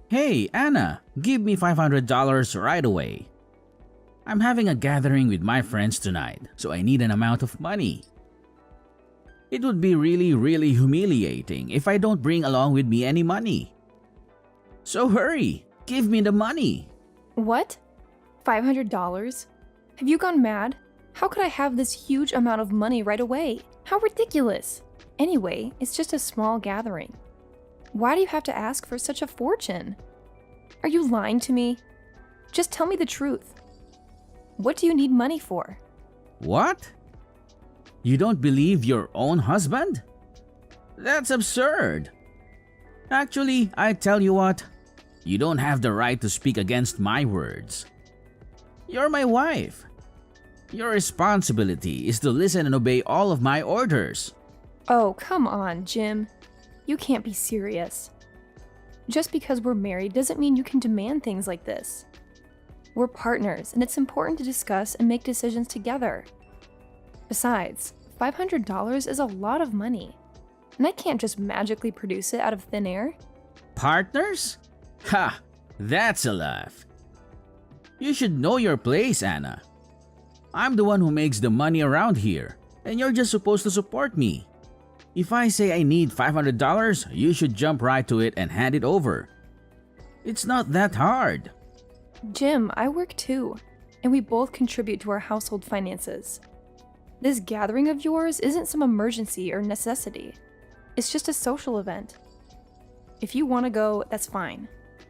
Hey, Anna, give me $500 right away. I'm having a gathering with my friends tonight, so I need an amount of money. It would be really humiliating if I don't bring along with me any money. So hurry, give me the money. What? $500? Have you gone mad? How could I have this huge amount of money right away? How ridiculous! Anyway, it's just a small gathering. Why do you have to ask for such a fortune? Are you lying to me? Just tell me the truth. What do you need money for? What? You don't believe your own husband? That's absurd. Actually, I tell you what, you don't have the right to speak against my words. You're my wife. Your responsibility is to listen and obey all of my orders. Oh, come on, Jim. You can't be serious. Just because we're married doesn't mean you can demand things like this. We're partners, and it's important to discuss and make decisions together. Besides, $500 is a lot of money, and I can't just magically produce it out of thin air. Partners? Ha! That's a laugh. You should know your place, Anna. I'm the one who makes the money around here, and you're just supposed to support me. If I say I need $500, you should jump right to it and hand it over. It's not that hard. Jim, I work too, and we both contribute to our household finances. This gathering of yours isn't some emergency or necessity. It's just a social event. If you want to go, that's fine,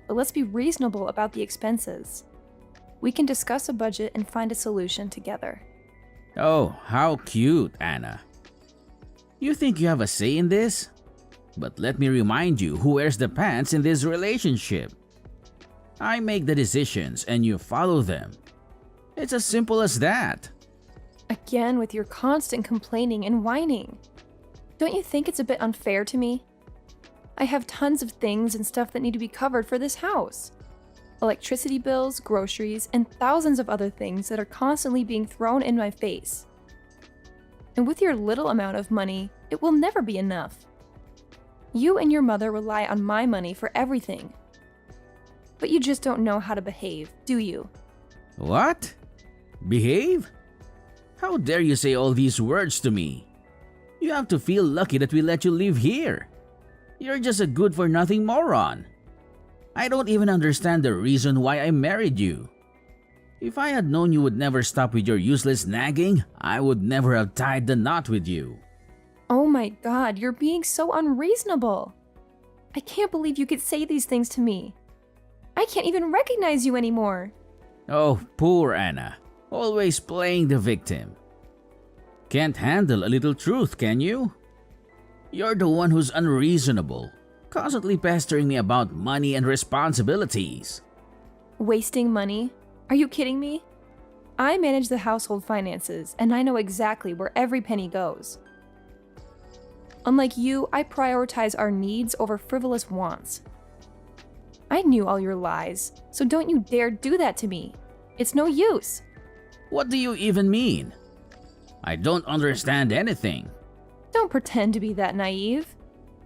but let's be reasonable about the expenses. We can discuss a budget and find a solution together. Oh, how cute, Anna. You think you have a say in this? But let me remind you who wears the pants in this relationship. I make the decisions and you follow them. It's as simple as that. Again with your constant complaining and whining. Don't you think it's a bit unfair to me? I have tons of things and stuff that need to be covered for this house. Electricity bills, groceries, and thousands of other things that are constantly being thrown in my face. And with your little amount of money, it will never be enough. You and your mother rely on my money for everything. But you just don't know how to behave, do you? What? Behave? How dare you say all these words to me? You have to feel lucky that we let you live here. You're just a good-for-nothing moron. I don't even understand the reason why I married you. If I had known you would never stop with your useless nagging, I would never have tied the knot with you. Oh my God, you're being so unreasonable. I can't believe you could say these things to me. I can't even recognize you anymore. Oh, poor Anna. Always playing the victim. Can't handle a little truth, can you? You're the one who's unreasonable, constantly pestering me about money and responsibilities. Wasting money? Are you kidding me? I manage the household finances, and I know exactly where every penny goes. Unlike you, I prioritize our needs over frivolous wants. I knew all your lies, so don't you dare do that to me. It's no use. What do you even mean? I don't understand anything. Don't pretend to be that naive.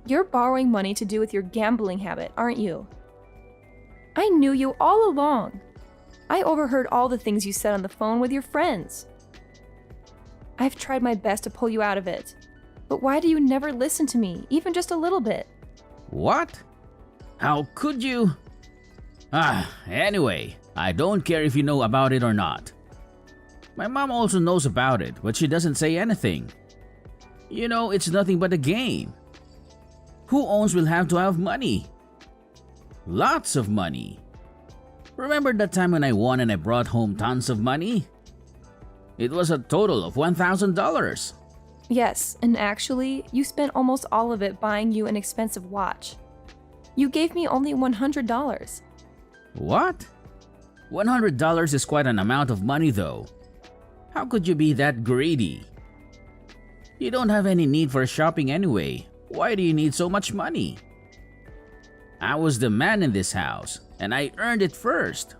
You're borrowing money to do with your gambling habit, aren't you? I knew you all along. I overheard all the things you said on the phone with your friends. I've tried my best to pull you out of it. But why do you never listen to me, even just a little bit? What? How could you? Anyway, I don't care if you know about it or not. My mom also knows about it, but she doesn't say anything. You know, it's nothing but a game. Who owns will have to have money. Lots of money. Remember that time when I won and I brought home tons of money? It was a total of $1,000. Yes, and actually, you spent almost all of it buying you an expensive watch. You gave me only $100. What? $100 is quite an amount of money though. How could you be that greedy? You don't have any need for shopping anyway. Why do you need so much money? I was the man in this house, and I earned it first.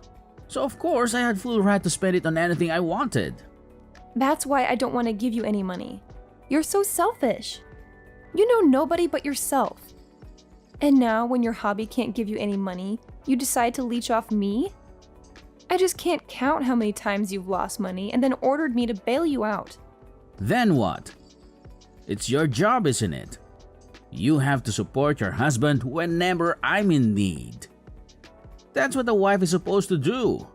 So of course I had full right to spend it on anything I wanted. That's why I don't want to give you any money. You're so selfish. You know nobody but yourself. And now, when your hobby can't give you any money, you decide to leech off me? I just can't count how many times you've lost money and then ordered me to bail you out. Then what? It's your job, isn't it? You have to support your husband whenever I'm in need. That's what a wife is supposed to do.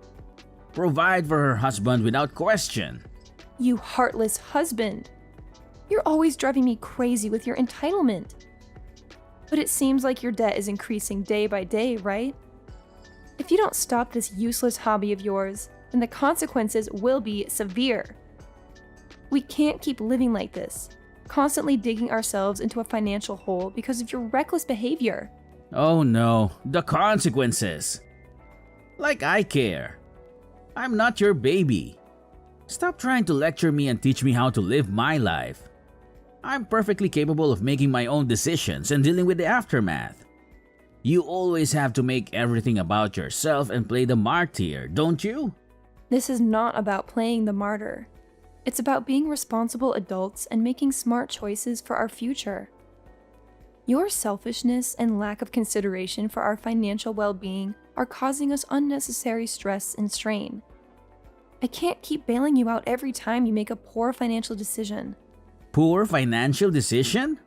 Provide for her husband without question. You heartless husband. You're always driving me crazy with your entitlement. But it seems like your debt is increasing day by day, right? If you don't stop this useless hobby of yours, then the consequences will be severe. We can't keep living like this, constantly digging ourselves into a financial hole because of your reckless behavior. Oh no, the consequences. Like I care. I'm not your baby. Stop trying to lecture me and teach me how to live my life. I'm perfectly capable of making my own decisions and dealing with the aftermath. You always have to make everything about yourself and play the martyr, don't you? This is not about playing the martyr. It's about being responsible adults and making smart choices for our future. Your selfishness and lack of consideration for our financial well-being are causing us unnecessary stress and strain. I can't keep bailing you out every time you make a poor financial decision. Poor financial decision?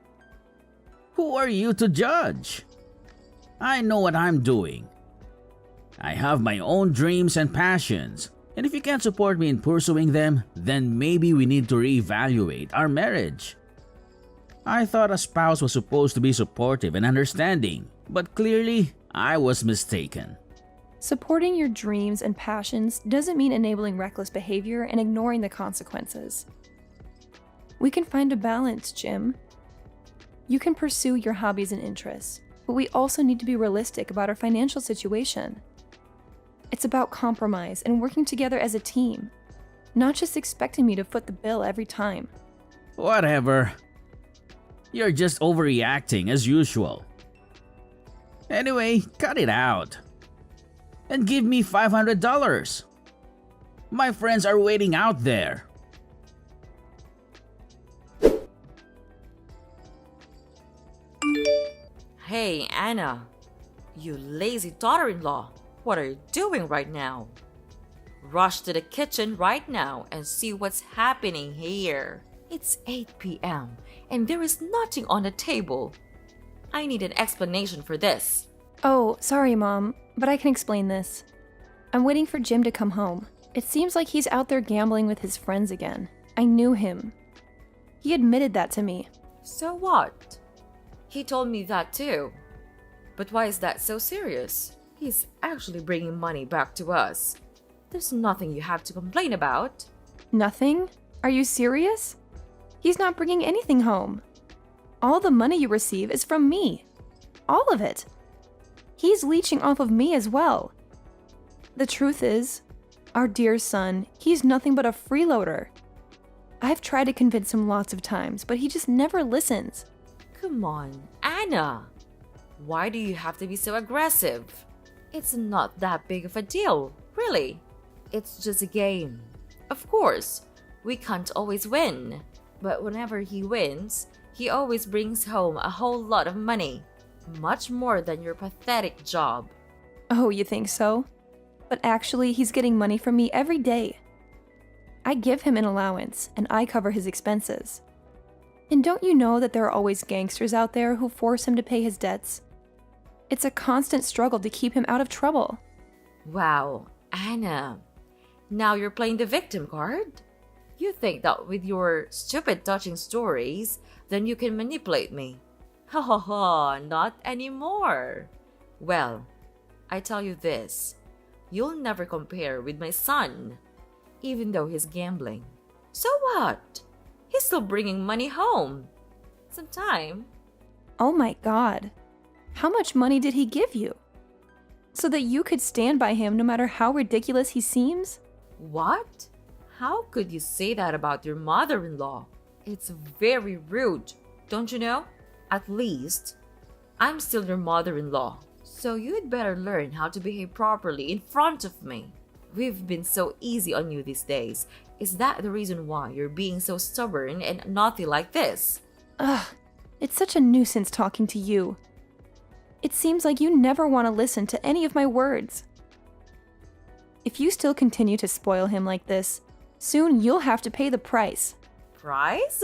Who are you to judge? I know what I'm doing. I have my own dreams and passions, and if you can't support me in pursuing them, then maybe we need to reevaluate our marriage. I thought a spouse was supposed to be supportive and understanding, but clearly I was mistaken. Supporting your dreams and passions doesn't mean enabling reckless behavior and ignoring the consequences. We can find a balance, Jim. You can pursue your hobbies and interests, but we also need to be realistic about our financial situation. It's about compromise and working together as a team, not just expecting me to foot the bill every time. Whatever. You're just overreacting as usual. Anyway, cut it out. And give me $500. My friends are waiting out there. Hey, Anna. You lazy daughter-in-law. What are you doing right now? Rush to the kitchen right now and see what's happening here. It's 8 p.m. and there is nothing on the table. I need an explanation for this. Oh, sorry, Mom, but I can explain this. I'm waiting for Jim to come home. It seems like he's out there gambling with his friends again. I knew him. He admitted that to me. So what? He told me that too. But why is that so serious? He's actually bringing money back to us. There's nothing you have to complain about. Nothing? Are you serious? He's not bringing anything home. All the money you receive is from me. All of it. He's leeching off of me as well. The truth is, our dear son, he's nothing but a freeloader. I've tried to convince him lots of times, but he just never listens. Come on, Anna. Why do you have to be so aggressive? It's not that big of a deal, really. It's just a game. Of course, we can't always win. But whenever he wins, he always brings home a whole lot of money. Much more than your pathetic job. Oh, you think so? But actually, he's getting money from me every day. I give him an allowance, and I cover his expenses. And don't you know that there are always gangsters out there who force him to pay his debts? It's a constant struggle to keep him out of trouble. Wow, Anna. Now you're playing the victim card? You think that with your stupid touching stories, then you can manipulate me. Ha ha ha, not anymore. Well, I tell you this. You'll never compare with my son, even though he's gambling. So what? He's still bringing money home. Sometime. Oh my God. How much money did he give you? So that you could stand by him no matter how ridiculous he seems? What? How could you say that about your mother-in-law? It's very rude, don't you know? At least, I'm still your mother-in-law. So you'd better learn how to behave properly in front of me. We've been so easy on you these days. Is that the reason why you're being so stubborn and naughty like this? Ugh, it's such a nuisance talking to you. It seems like you never want to listen to any of my words. If you still continue to spoil him like this, soon you'll have to pay the price. Price?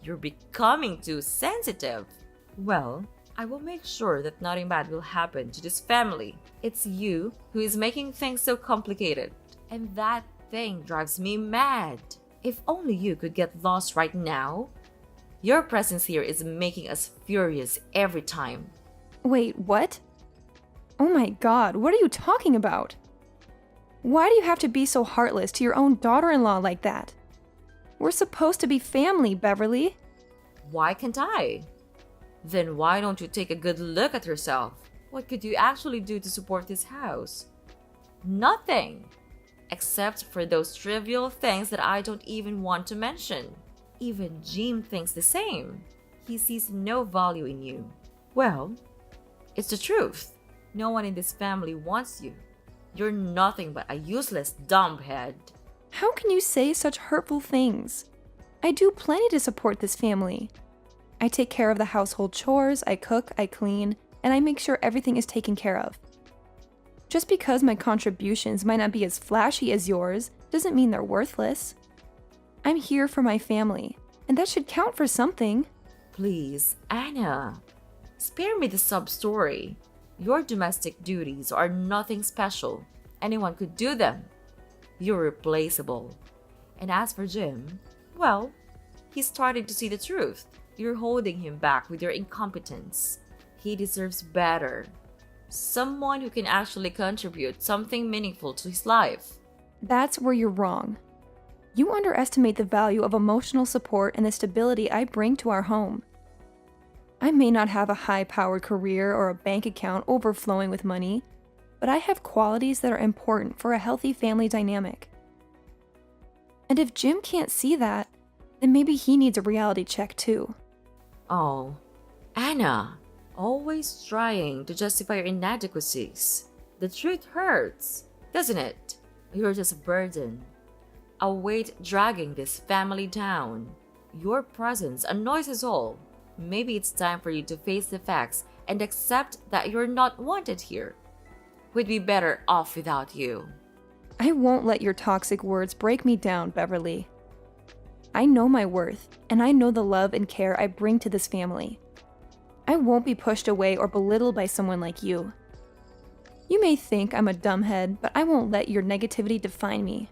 You're becoming too sensitive. Well, I will make sure that nothing bad will happen to this family. It's you who is making things so complicated. And that thing drives me mad. If only you could get lost right now. Your presence here is making us furious every time. Wait, what? Oh my god, what are you talking about? Why do you have to be so heartless to your own daughter-in-law like that? We're supposed to be family, Beverly. Why can't I? Then why don't you take a good look at yourself? What could you actually do to support this house? Nothing! Except for those trivial things that I don't even want to mention. Even Jim thinks the same. He sees no value in you. Well, it's the truth. No one in this family wants you. You're nothing but a useless dumbhead. How can you say such hurtful things? I do plenty to support this family. I take care of the household chores, I cook, I clean, and I make sure everything is taken care of. Just because my contributions might not be as flashy as yours doesn't mean they're worthless. I'm here for my family, and that should count for something. Please, Anna, spare me the sub-story. Your domestic duties are nothing special. Anyone could do them. You're replaceable. And as for Jim, well, he's starting to see the truth. You're holding him back with your incompetence. He deserves better. Someone who can actually contribute something meaningful to his life. That's where you're wrong. You underestimate the value of emotional support and the stability I bring to our home. I may not have a high-powered career or a bank account overflowing with money, but I have qualities that are important for a healthy family dynamic. And if Jim can't see that, then maybe he needs a reality check too. Oh, Anna, always trying to justify your inadequacies. The truth hurts, doesn't it? You're just a burden, a weight dragging this family down. Your presence annoys us all. Maybe it's time for you to face the facts and accept that you're not wanted here. We'd be better off without you. I won't let your toxic words break me down, Beverly. I know my worth, and I know the love and care I bring to this family. I won't be pushed away or belittled by someone like you. You may think I'm a dumbhead, but I won't let your negativity define me.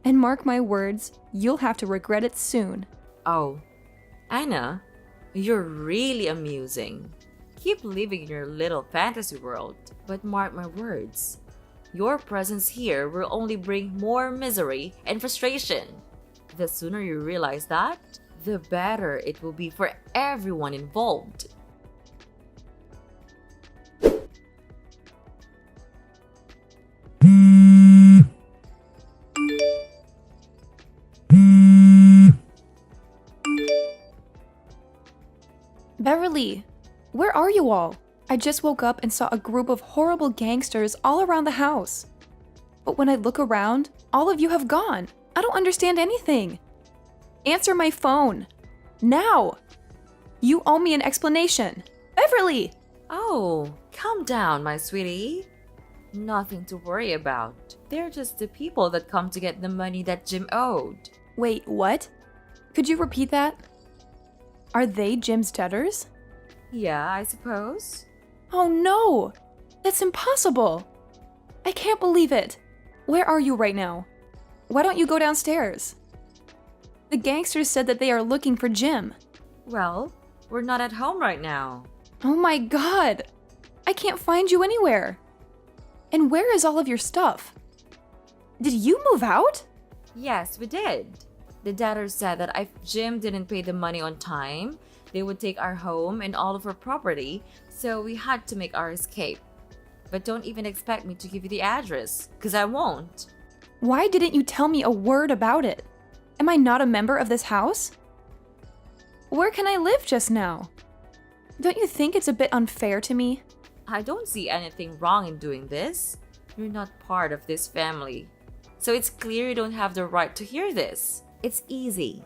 And mark my words, you'll have to regret it soon. Oh, Anna, you're really amusing. Keep living in your little fantasy world, but mark my words. Your presence here will only bring more misery and frustration. The sooner you realize that, the better it will be for everyone involved. Beverly, where are you all? I just woke up and saw a group of horrible gangsters all around the house. But when I look around, all of you have gone. I don't understand anything. Answer my phone. Now! You owe me an explanation. Beverly! Oh, calm down, my sweetie. Nothing to worry about. They're just the people that come to get the money that Jim owed. Wait, what? Could you repeat that? Are they Jim's debtors? Yeah, I suppose. Oh no! That's impossible! I can't believe it! Where are you right now? Why don't you go downstairs? The gangsters said that they are looking for Jim. Well, we're not at home right now. Oh my god! I can't find you anywhere! And where is all of your stuff? Did you move out? Yes, we did. The debtors said that if Jim didn't pay the money on time, they would take our home and all of our property, so we had to make our escape. But don't even expect me to give you the address, because I won't. Why didn't you tell me a word about it? Am I not a member of this house? Where can I live just now? Don't you think it's a bit unfair to me? I don't see anything wrong in doing this. You're not part of this family. So it's clear you don't have the right to hear this. It's easy.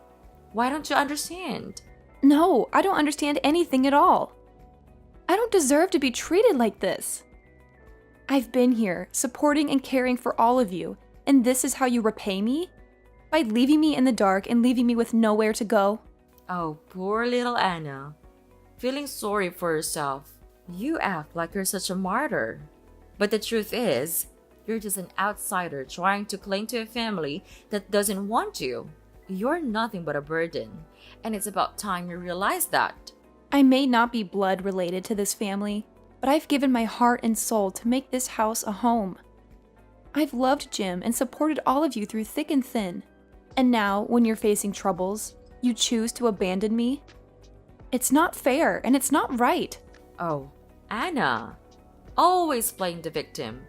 Why don't you understand? No, I don't understand anything at all. I don't deserve to be treated like this. I've been here, supporting and caring for all of you, and this is how you repay me? By leaving me in the dark and leaving me with nowhere to go? Oh, poor little Anna. Feeling sorry for yourself. You act like you're such a martyr. But the truth is, you're just an outsider trying to cling to a family that doesn't want you. You're nothing but a burden, and it's about time you realize that. I may not be blood related to this family, but I've given my heart and soul to make this house a home. I've loved Jim and supported all of you through thick and thin. And now, when you're facing troubles, you choose to abandon me? It's not fair, and it's not right. Oh, Anna. Always playing the victim.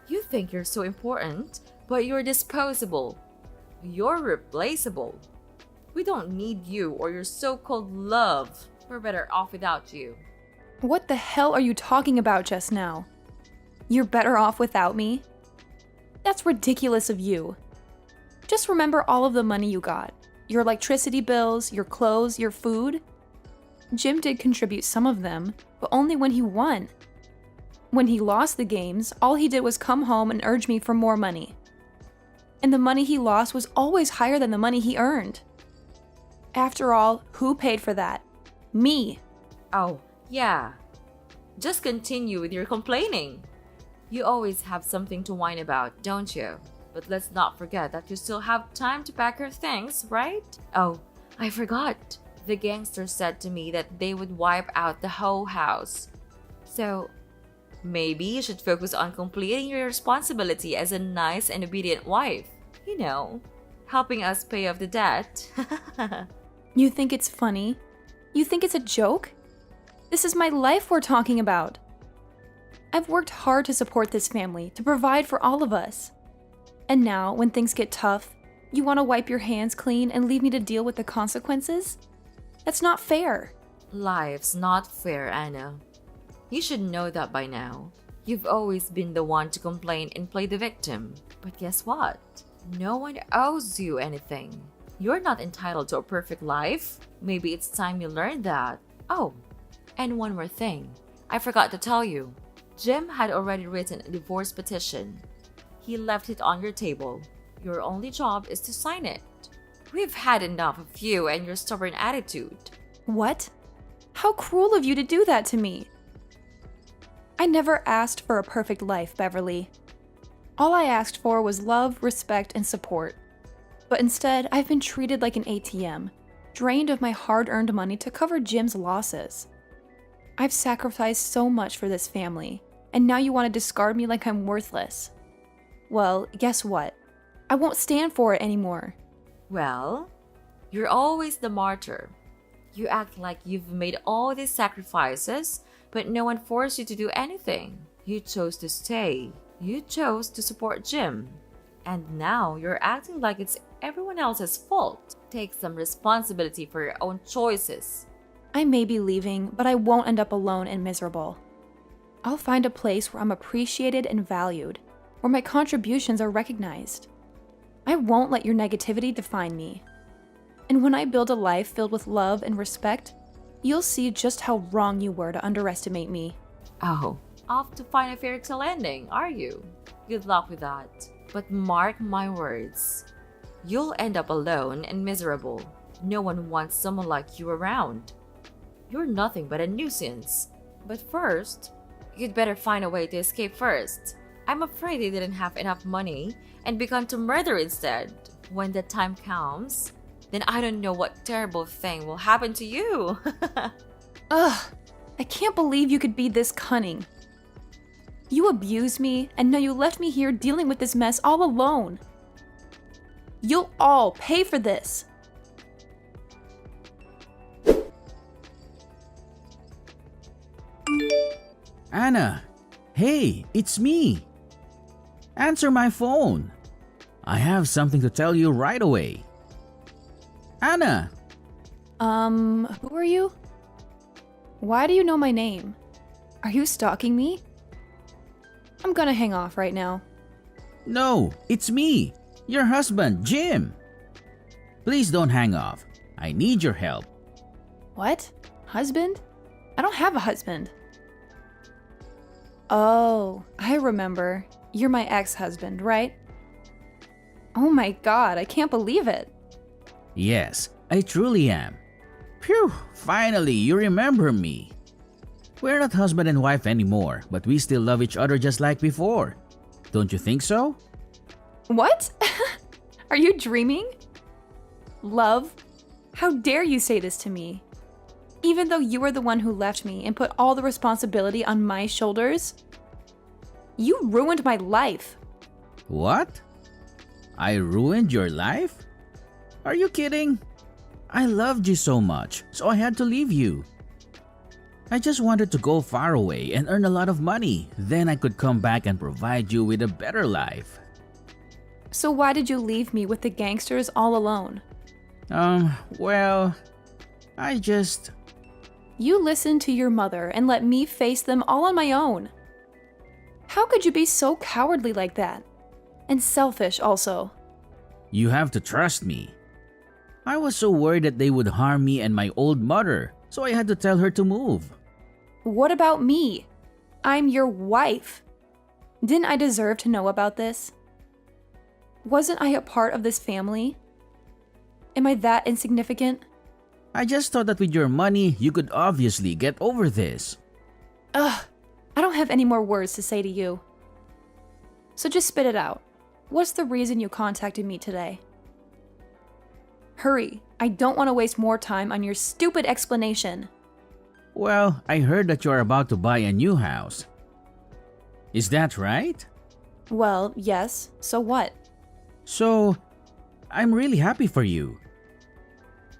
You think you're so important, but you're disposable. You're replaceable. We don't need you or your so-called love. We're better off without you. What the hell are you talking about just now? You're better off without me? That's ridiculous of you. Just remember all of the money you got. Your electricity bills, your clothes, your food. Jim did contribute some of them, but only when he won. When he lost the games, all he did was come home and urge me for more money. And the money he lost was always higher than the money he earned. After all, who paid for that? Me. Oh, yeah. Just continue with your complaining. You always have something to whine about, don't you? But let's not forget that you still have time to pack your things, right? Oh, I forgot. The gangsters said to me that they would wipe out the whole house. So, maybe you should focus on completing your responsibility as a nice and obedient wife. You know, helping us pay off the debt. You think it's funny? You think it's a joke? This is my life we're talking about. I've worked hard to support this family, to provide for all of us. And now, when things get tough, you want to wipe your hands clean and leave me to deal with the consequences? That's not fair. Life's not fair, Anna. You should know that by now. You've always been the one to complain and play the victim. But guess what? No one owes you anything. You're not entitled to a perfect life. Maybe it's time you learned that. Oh, and one more thing. I forgot to tell you. Jim had already written a divorce petition. He left it on your table. Your only job is to sign it. We've had enough of you and your stubborn attitude. What? How cruel of you to do that to me. I never asked for a perfect life, Beverly. All I asked for was love, respect, and support. But instead, I've been treated like an ATM, drained of my hard-earned money to cover Jim's losses. I've sacrificed so much for this family, and now you want to discard me like I'm worthless. Well, guess what? I won't stand for it anymore. Well, you're always the martyr. You act like you've made all these sacrifices, but no one forced you to do anything. You chose to stay. You chose to support Jim. And now you're acting like it's everyone else's fault. Take some responsibility for your own choices. I may be leaving, but I won't end up alone and miserable. I'll find a place where I'm appreciated and valued, where my contributions are recognized. I won't let your negativity define me. And when I build a life filled with love and respect, you'll see just how wrong you were to underestimate me. Oh, off to find a fairy tale ending, are you? Good luck with that. But mark my words. You'll end up alone and miserable. No one wants someone like you around. You're nothing but a nuisance. But first, you'd better find a way to escape first. I'm afraid they didn't have enough money and begun to murder instead. When the time comes, then I don't know what terrible thing will happen to you. Ugh, I can't believe you could be this cunning. You abused me, and now you left me here dealing with this mess all alone. You'll all pay for this. Anna, hey, it's me. Answer my phone. I have something to tell you right away. Anna! Who are you? Why do you know my name? Are you stalking me? I'm gonna hang off right now. No, it's me, your husband, Jim. Please don't hang off. I need your help. What? Husband? I don't have a husband. Oh, I remember. You're my ex-husband, right? Oh my god, I can't believe it. Yes, I truly am. Phew, finally, you remember me. We're not husband and wife anymore, but we still love each other just like before. Don't you think so? What? Are you dreaming? Love? How dare you say this to me? Even though you were the one who left me and put all the responsibility on my shoulders? You ruined my life. What? I ruined your life? Are you kidding? I loved you so much, so I had to leave you. I just wanted to go far away and earn a lot of money. Then I could come back and provide you with a better life. So why did you leave me with the gangsters all alone? Well, I just... You listened to your mother and let me face them all on my own. How could you be so cowardly like that? And selfish also. You have to trust me. I was so worried that they would harm me and my old mother, so I had to tell her to move. What about me? I'm your wife. Didn't I deserve to know about this? Wasn't I a part of this family? Am I that insignificant? I just thought that with your money, you could obviously get over this. Ugh, I don't have any more words to say to you. So just spit it out. What's the reason you contacted me today? Hurry, I don't want to waste more time on your stupid explanation. Well, I heard that you are about to buy a new house. Is that right? Well, yes, so what? So, I'm really happy for you.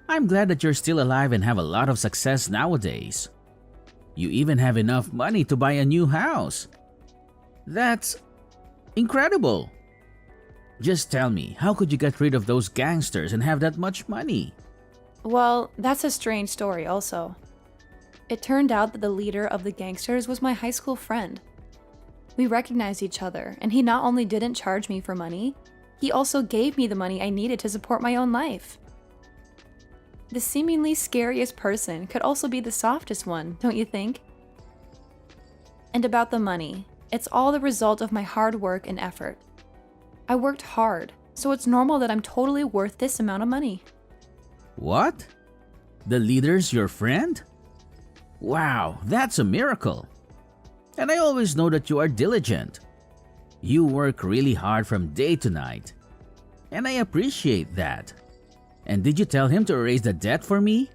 I'm glad that you're still alive and have a lot of success nowadays. You even have enough money to buy a new house. That's incredible. Just tell me, how could you get rid of those gangsters and have that much money? Well, that's a strange story also. It turned out that the leader of the gangsters was my high school friend. We recognized each other, and he not only didn't charge me for money, he also gave me the money I needed to support my own life. The seemingly scariest person could also be the softest one, don't you think? And about the money, it's all the result of my hard work and effort. I worked hard, so it's normal that I'm totally worth this amount of money. What? The leader's your friend? Wow, that's a miracle. And I always know that you are diligent. You work really hard from day to night. And I appreciate that. And did you tell him to erase the debt for me?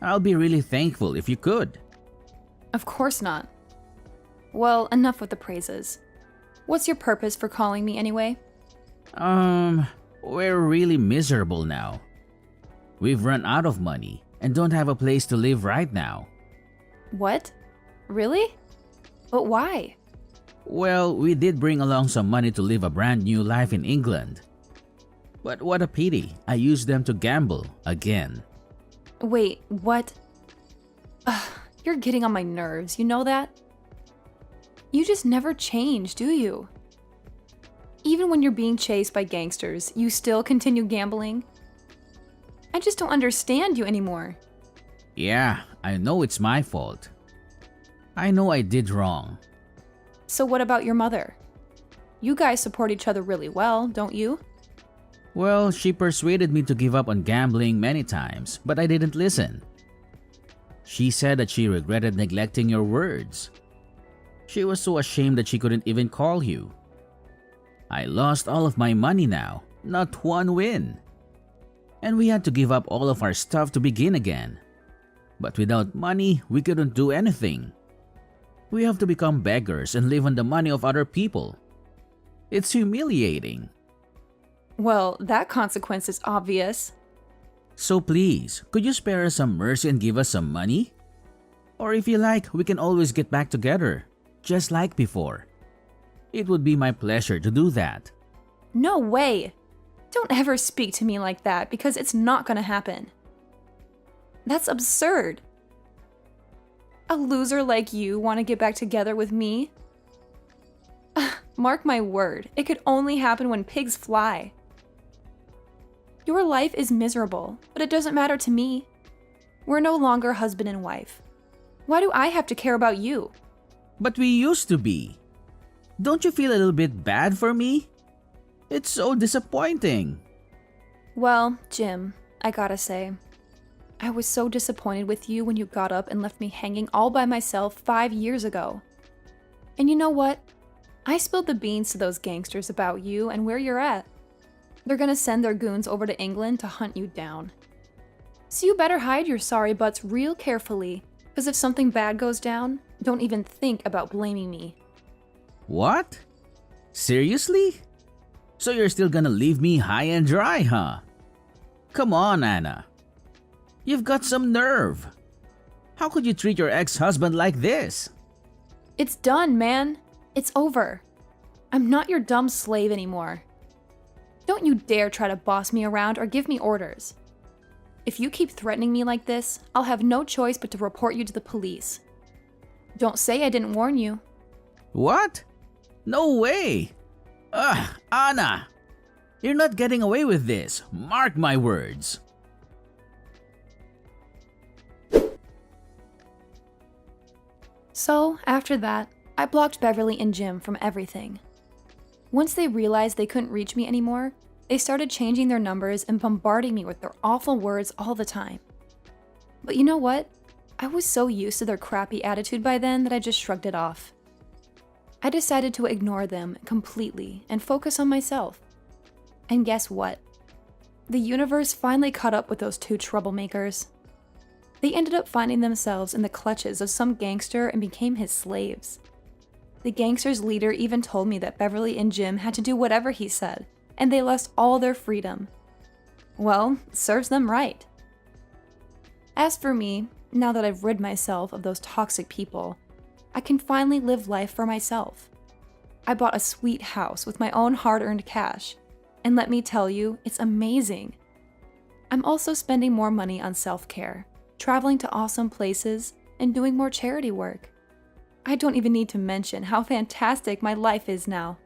I'll be really thankful if you could. Of course not. Well, enough with the praises. What's your purpose for calling me anyway? We're really miserable now. We've run out of money and don't have a place to live right now. What? Really? But why? Well, we did bring along some money to live a brand new life in England. But what a pity, I used them to gamble again. Wait, what? Ugh, you're getting on my nerves, you know that? You just never change, do you? Even when you're being chased by gangsters, you still continue gambling? I just don't understand you anymore. Yeah, I know it's my fault. I know I did wrong. So what about your mother? You guys support each other really well, don't you? Well, she persuaded me to give up on gambling many times, but I didn't listen. She said that she regretted neglecting your words. She was so ashamed that she couldn't even call you. I lost all of my money now, not one win. And we had to give up all of our stuff to begin again. But without money, we couldn't do anything. We have to become beggars and live on the money of other people. It's humiliating. Well, that consequence is obvious. So please, could you spare us some mercy and give us some money? Or if you like, we can always get back together, just like before. It would be my pleasure to do that. No way! Don't ever speak to me like that because it's not gonna happen. That's absurd. A loser like you want to get back together with me? Mark my word, it could only happen when pigs fly. Your life is miserable, but it doesn't matter to me. We're no longer husband and wife. Why do I have to care about you? But we used to be. Don't you feel a little bit bad for me? It's so disappointing. Well, Jim, I gotta say, I was so disappointed with you when you got up and left me hanging all by myself 5 years ago. And you know what? I spilled the beans to those gangsters about you and where you're at. They're gonna send their goons over to England to hunt you down. So you better hide your sorry butts real carefully, because if something bad goes down, don't even think about blaming me. What? Seriously? So you're still gonna leave me high and dry, huh? Come on, Anna. You've got some nerve. How could you treat your ex-husband like this? It's done, man. It's over. I'm not your dumb slave anymore. Don't you dare try to boss me around or give me orders. If you keep threatening me like this, I'll have no choice but to report you to the police. Don't say I didn't warn you. What? No way! Ugh, Anna! You're not getting away with this. Mark my words. So, after that, I blocked Beverly and Jim from everything. Once they realized they couldn't reach me anymore, they started changing their numbers and bombarding me with their awful words all the time. But you know what? I was so used to their crappy attitude by then that I just shrugged it off. I decided to ignore them completely and focus on myself. And guess what? The universe finally caught up with those two troublemakers. They ended up finding themselves in the clutches of some gangster and became his slaves. The gangster's leader even told me that Beverly and Jim had to do whatever he said, and they lost all their freedom. Well, serves them right. As for me, now that I've rid myself of those toxic people, I can finally live life for myself. I bought a sweet house with my own hard-earned cash, and let me tell you, it's amazing. I'm also spending more money on self-care, traveling to awesome places, and doing more charity work. I don't even need to mention how fantastic my life is now.